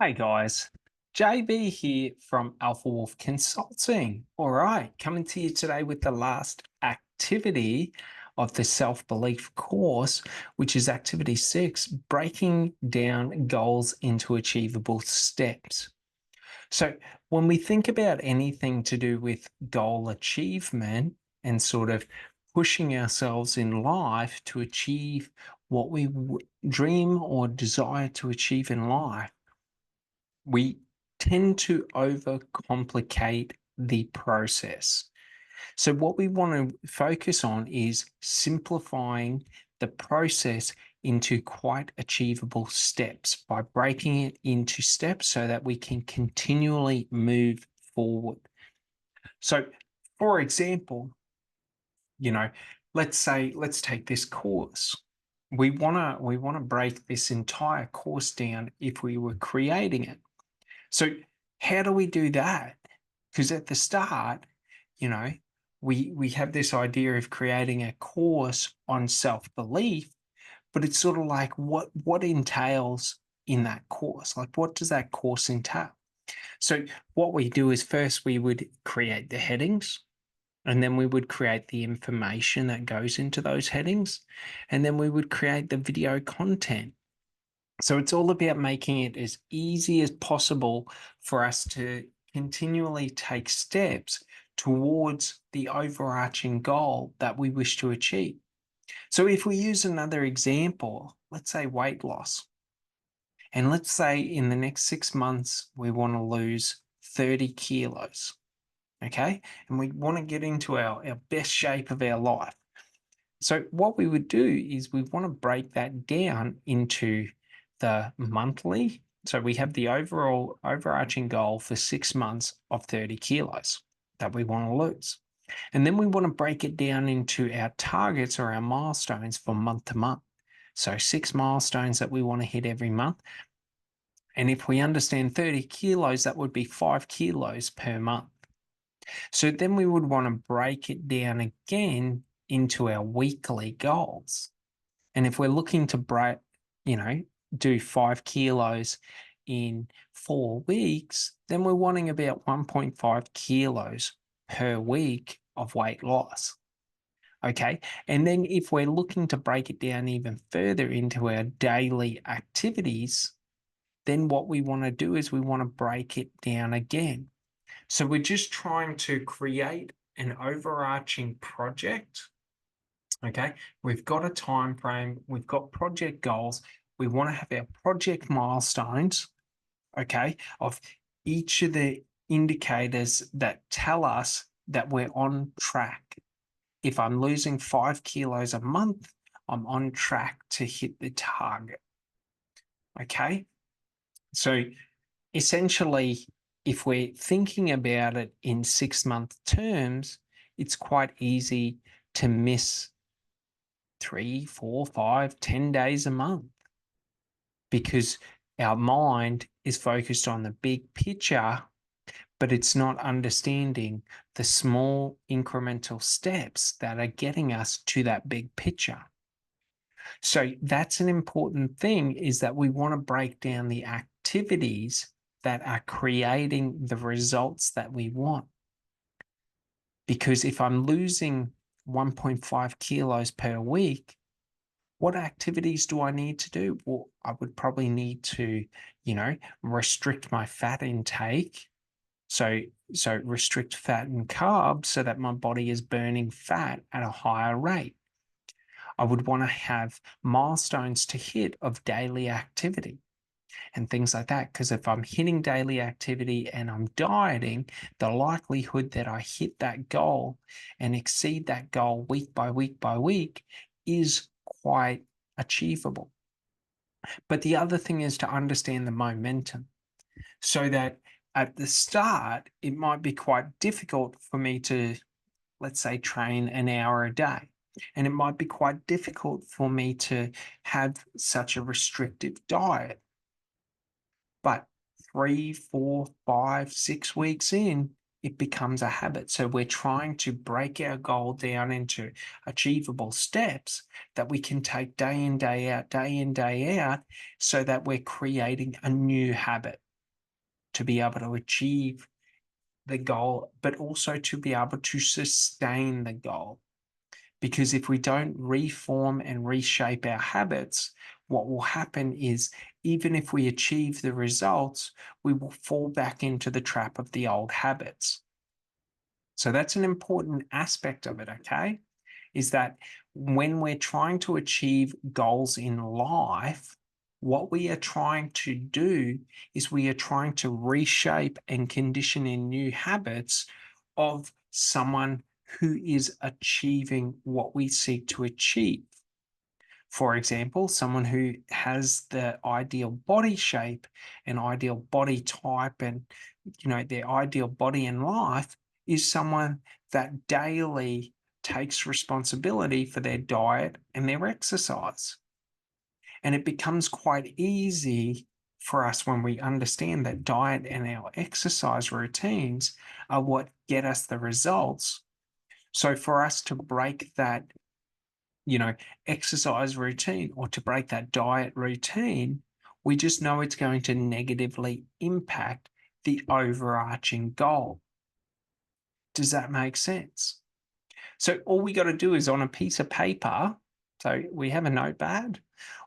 Hey guys, JB here from Alpha Wolf Consulting. All right, coming to you today with the last activity of the self belief course, which is activity 6, breaking down goals into achievable steps. So, when we think about anything to do with goal achievement and sort of pushing ourselves in life to achieve what we dream or desire to achieve in life, we tend to overcomplicate the process. So, what we want to focus on is simplifying the process into quite achievable steps by breaking it into steps so that we can continually move forward. So, for example, you know, let's take this course. We want to break this entire course down if we were creating it. So how do we do that? Because at the start, you know, we have this idea of creating a course on self-belief, but it's sort of like what entails in that course? Like what does that course entail? So what we do is first we would create the headings, and then we would create the information that goes into those headings, and then we would create the video content. So it's all about making it as easy as possible for us to continually take steps towards the overarching goal that we wish to achieve. So if we use another example, let's say weight loss, and let's say in the next 6 months, we want to lose 30 kilos. Okay. And we want to get into our best shape of our life. So what we would do is we want to break that down into the monthly. So we have the overall overarching goal for 6 months of 30 kilos that we want to lose. And then we want to break it down into our targets or our milestones for month to month. So 6 milestones that we want to hit every month. And if we understand 30 kilos, that would be 5 kilos per month. So then we would want to break it down again into our weekly goals. And if we're looking to you know, do 5 kilos in 4 weeks, then we're wanting about 1.5 kilos per week of weight loss. Okay. And then if we're looking to break it down even further into our daily activities, then what we want to do is we want to break it down again. So we're just trying to create an overarching project. Okay. We've got a time frame, we've got project goals. We want to have our project milestones, okay, of each of the indicators that tell us that we're on track. If I'm losing 5 kilos a month, I'm on track to hit the target. Okay. So essentially, if we're thinking about it in 6 month terms, it's quite easy to miss 3, 4, 5, 10 days a month because our mind is focused on the big picture, but it's not understanding the small incremental steps that are getting us to that big picture. So that's an important thing, is that we want to break down the activities that are creating the results that we want. Because if I'm losing 1.5 kilos per week, what activities do I need to do? Well, I would probably need to, restrict my fat intake. So restrict fat and carbs so that my body is burning fat at a higher rate. I would want to have milestones to hit of daily activity and things like that. Because if I'm hitting daily activity and I'm dieting, the likelihood that I hit that goal and exceed that goal week by week by week is quite achievable. But the other thing is to understand the momentum, so that at the start, it might be quite difficult for me to, let's say, train an hour a day. And it might be quite difficult for me to have such a restrictive diet. But 3, 4, 5, 6 weeks in, it becomes a habit. So we're trying to break our goal down into achievable steps that we can take day in, day out, so that we're creating a new habit. to be able to achieve the goal, but also to be able to sustain the goal. Because if we don't reform and reshape our habits, what will happen is even if we achieve the results, we will fall back into the trap of the old habits. So that's an important aspect of it, okay? Is that when we're trying to achieve goals in life, what we are trying to do is we are trying to reshape and condition in new habits of someone who is achieving what we seek to achieve. For example, someone who has the ideal body shape and ideal body type and their ideal body in life is someone that daily takes responsibility for their diet and their exercise. And it becomes quite easy for us when we understand that diet and our exercise routines are what get us the results. So for us to break that, exercise routine or to break that diet routine, we just know it's going to negatively impact the overarching goal. Does that make sense? So all we got to do is on a piece of paper, so we have a notepad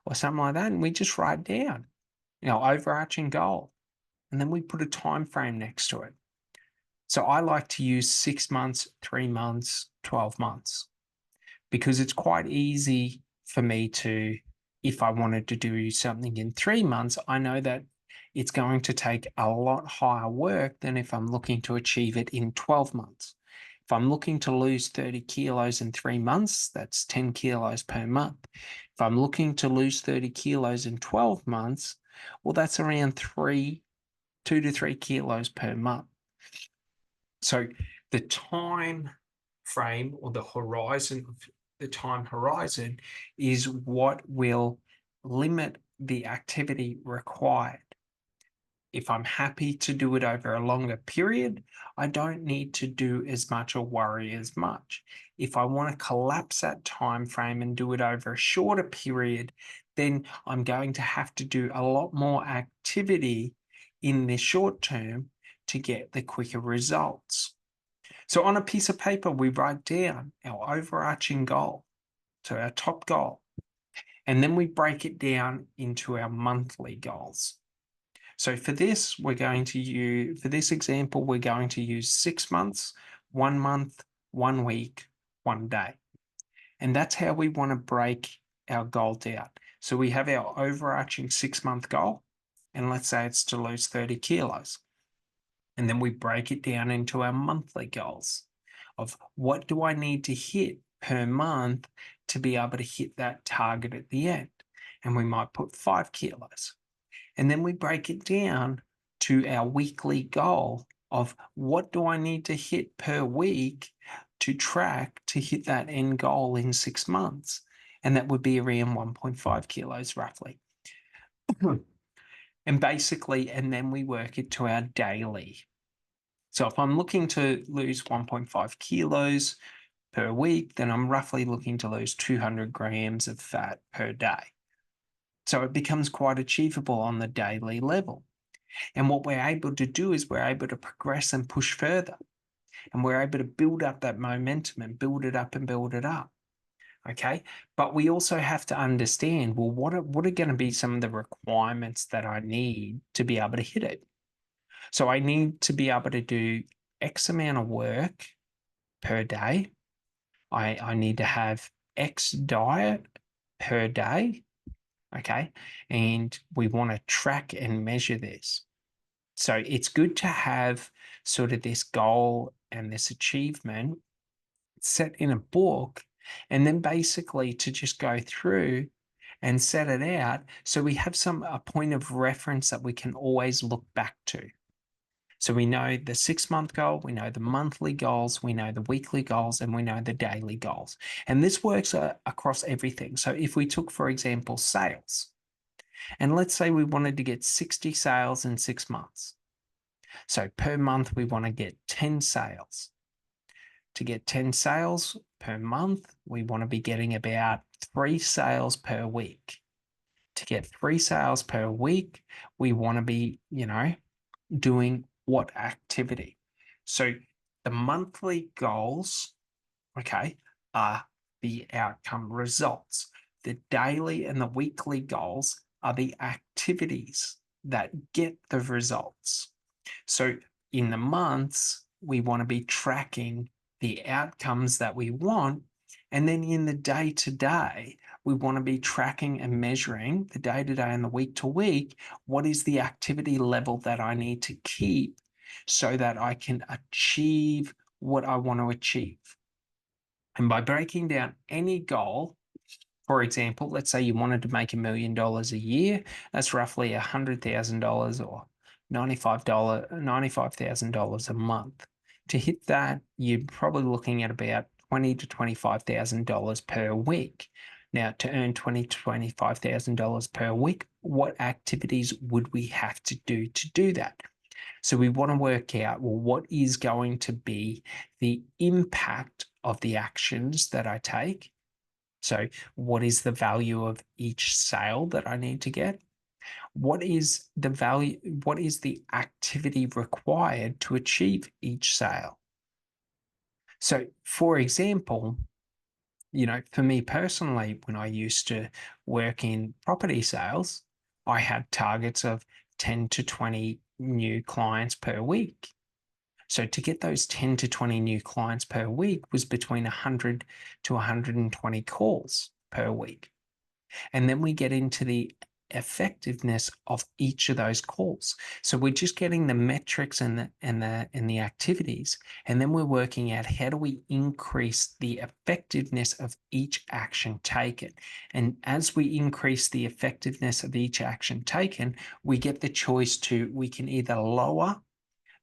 or something like that, and we just write down, overarching goal. And then we put a time frame next to it. So I like to use 6 months, 3 months, 12 months, because it's quite easy for me to, if I wanted to do something in 3 months, I know that it's going to take a lot higher work than if I'm looking to achieve it in 12 months. If I'm looking to lose 30 kilos in 3 months, that's 10 kilos per month. If I'm looking to lose 30 kilos in 12 months, well, that's around 2 to 3 kilos per month. So the time frame or the horizon of the time horizon is what will limit the activity required. If I'm happy to do it over a longer period, I don't need to do as much or worry as much. If I want to collapse that time frame and do it over a shorter period, then I'm going to have to do a lot more activity in the short term to get the quicker results. So on a piece of paper, we write down our overarching goal, so our top goal, and then we break it down into our monthly goals. So for this example, we're going to use 6 months, 1 month, 1 week, 1 day. And that's how we want to break our goal down. So we have our overarching 6-month goal, and let's say it's to lose 30 kilos. And then we break it down into our monthly goals of what do I need to hit per month to be able to hit that target at the end. And we might put 5 kilos. And then we break it down to our weekly goal of what do I need to hit per week to track to hit that end goal in 6 months. And that would be around 1.5 kilos roughly. And then we work it to our daily. So if I'm looking to lose 1.5 kilos per week, then I'm roughly looking to lose 200 grams of fat per day. So it becomes quite achievable on the daily level. And what we're able to do is we're able to progress and push further. And we're able to build up that momentum and build it up and build it up. Okay. But we also have to understand, well, what are going to be some of the requirements that I need to be able to hit it? So I need to be able to do X amount of work per day. I need to have X diet per day. Okay. And we want to track and measure this. So it's good to have sort of this goal and this achievement set in a book, and then basically to just go through and set it out so we have a point of reference that we can always look back to. So we know the 6-month goal, we know the monthly goals, we know the weekly goals, and we know the daily goals. And this works across everything. So if we took, for example, sales, and let's say we wanted to get 60 sales in 6 months. So per month, we want to get 10 sales. To get 10 sales per month, we want to be getting about 3 sales per week. To get 3 sales per week, we want to be, doing what activity. So the monthly goals, okay, are the outcome results. The daily and the weekly goals are the activities that get the results. So in the months, we want to be tracking the outcomes that we want. And then in the day to day, we want to be tracking and measuring the day to day and the week to week. What is the activity level that I need to keep so that I can achieve what I want to achieve? And by breaking down any goal, for example, let's say you wanted to make $1 million a year, that's roughly $100,000 or $95,000 a month. To hit that, you're probably looking at about $20,000 to $25,000 per week. Now, to earn $20,000 to $25,000 per week, what activities would we have to do that? So we want to work out, well, what is going to be the impact of the actions that I take? So what is the value of each sale that I need to get? What is the value? What is the activity required to achieve each sale? So, for example, for me personally, when I used to work in property sales, I had targets of 10 to 20 new clients per week. So to get those 10 to 20 new clients per week was between 100 to 120 calls per week. And then we get into the effectiveness of each of those calls. So we're just getting the metrics and the activities, and then we're working out how do we increase the effectiveness of each action taken. And as we increase the effectiveness of each action taken, we get the choice we can either lower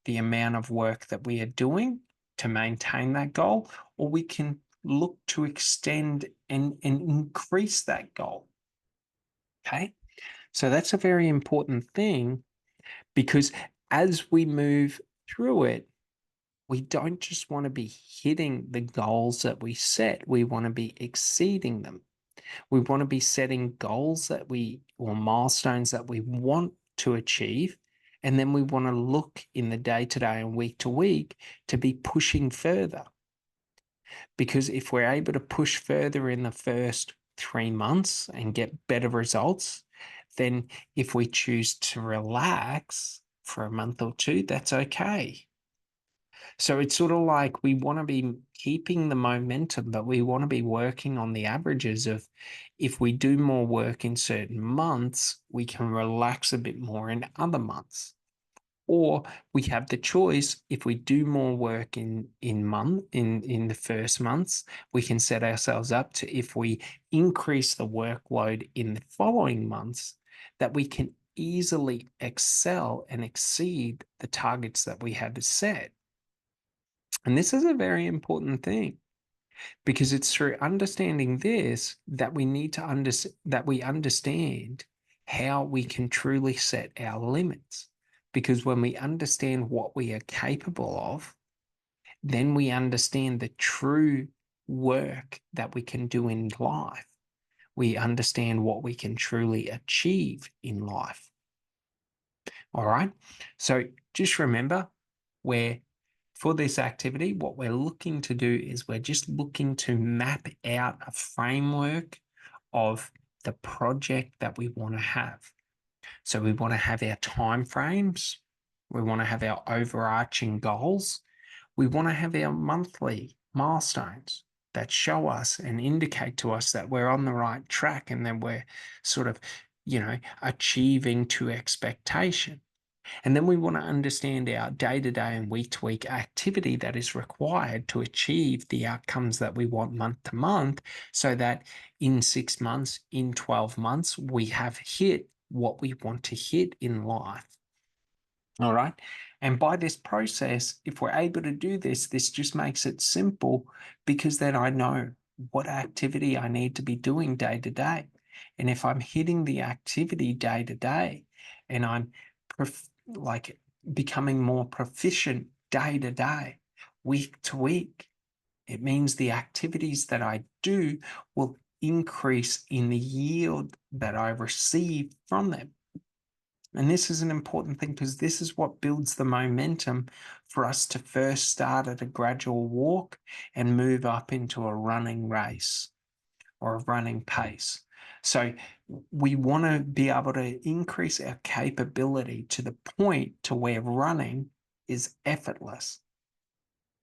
the amount of work that we are doing to maintain that goal, or we can look to extend and increase that goal. Okay. So that's a very important thing, because as we move through it, we don't just want to be hitting the goals that we set, we want to be exceeding them. We want to be setting goals or milestones that we want to achieve. And then we want to look in the day to day and week to week to be pushing further. Because if we're able to push further in the first 3 months and get better results, then if we choose to relax for a month or two, that's okay. So it's sort of like we want to be keeping the momentum, but we want to be working on the averages of, if we do more work in certain months, we can relax a bit more in other months. Or we have the choice, if we do more work in the first months, we can set ourselves up to, if we increase the workload in the following months, that we can easily excel and exceed the targets that we had set. And this is a very important thing, because it's through understanding this that we need to understand how we can truly set our limits. Because when we understand what we are capable of, then we understand the true work that we can do in life. We understand what we can truly achieve in life. All right. So just remember, for this activity, what we're looking to do is we're just looking to map out a framework of the project that we want to have. So we want to have our time frames. We want to have our overarching goals. We want to have our monthly milestones that show us and indicate to us that we're on the right track, and then we're sort of, achieving to expectation. And then we want to understand our day-to-day and week-to-week activity that is required to achieve the outcomes that we want month to month, so that in 6 months, in 12 months, we have hit what we want to hit in life. All right. And by this process, if we're able to do this, this just makes it simple, because then I know what activity I need to be doing day to day. And if I'm hitting the activity day to day, and I'm becoming more proficient day to day, week to week, it means the activities that I do will increase in the yield that I receive from them. And this is an important thing because this is what builds the momentum for us to first start at a gradual walk and move up into a running race or a running pace. So we want to be able to increase our capability to the point to where running is effortless.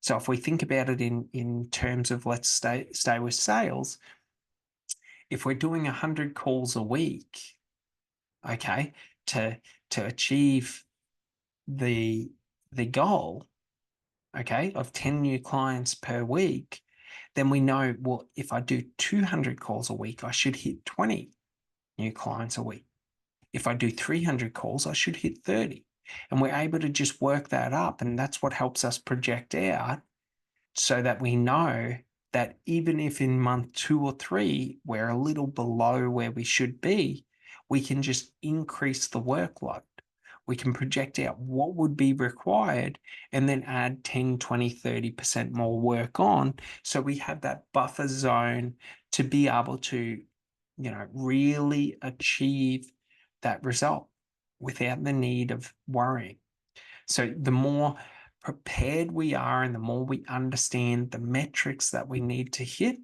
So if we think about it in terms of, let's stay with sales, if we're doing 100 calls a week, okay, to achieve the goal, okay, of 10 new clients per week, then we know, well, if I do 200 calls a week, I should hit 20 new clients a week. If I do 300 calls, I should hit 30. And we're able to just work that up. And that's what helps us project out so that we know that even if in month 2 or 3, we're a little below where we should be, we can just increase the workload. We can project out what would be required and then add 10, 20, 30% more work on. So we have that buffer zone to be able to, really achieve that result without the need of worrying. So the more prepared we are and the more we understand the metrics that we need to hit,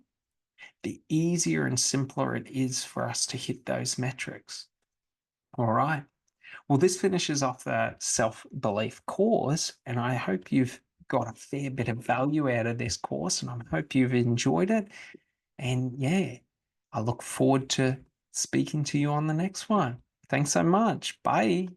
the easier and simpler it is for us to hit those metrics. All right. Well, this finishes off the self-belief course, and I hope you've got a fair bit of value out of this course, and I hope you've enjoyed it. And yeah, I look forward to speaking to you on the next one. Thanks so much. Bye.